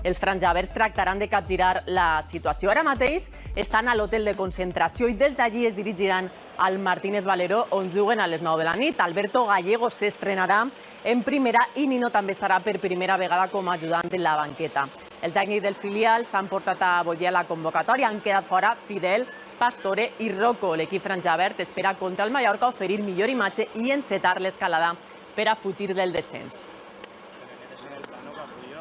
Els franjaverts tractaran de capgirar la situació. Ara mateix estan a l'hotel de concentració i des d'allí es dirigiran al Martínez Valero, on juguen a les 9 de la nit. Alberto Gallego s'estrenarà en primera i Nino també estarà per primera vegada com a ajudant en la banqueta. El tècnic del filial s'ha emportat a Boyer a la convocatòria. Han quedat fora Fidel, Pastore i Rocco. L'equip franjavert espera contra el Mallorca oferir millor imatge i encetar l'escalada per a fugir del descens.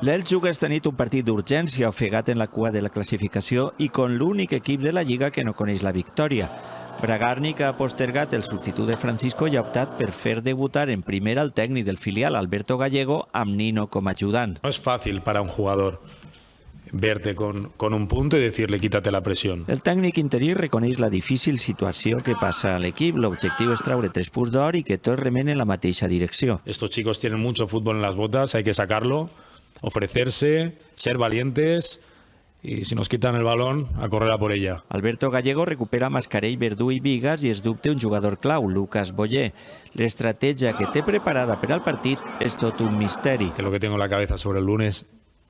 L'Elx juga esta nit un partit d'urgència ofegat en la cua de la classificació i con l'únic equip de la Lliga que no coneix la victòria. Bragarnik ha postergat el substitut de Francisco i ha optat per fer debutar en primera el tècnic del filial, Alberto Gallego, amb Nino com a ajudant. No es fácil para un jugador verte con un punto y decirle quítate la presión. El tècnic interí reconeix la difícil situació que passa a l'equip. L'objectiu és traure 3 punts d'or i que tots remen en la mateixa direcció. Estos chicos tienen mucho fútbol en las botas, hay que sacarlo, ofrecerse, ser valientes y si nos quitan el balón, a correr a por ella. Alberto Gallego recupera Mascarell, Verdú i Vigas i es dubte un jugador clau, Lucas Boyer. L'estratègia que té preparada per al partit és tot un misteri. Que lo que tengo en la cabeza sobre el lunes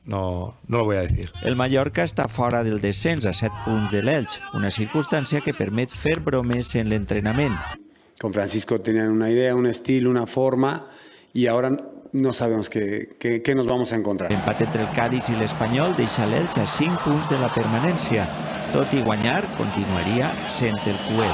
no lo voy a decir. El Mallorca està fora del descens a 7 punts de l'Elx, una circumstància que permet fer bromes en l'entrenament. Con Francisco tenían una idea, un estilo, una forma y ahora no sabemos qué nos vamos a encontrar. L'empat entre el Cádiz i l'Espanyol deixa l'Elx a 5 punts de la permanència. Tot i guanyar, continuaria sent el cuer.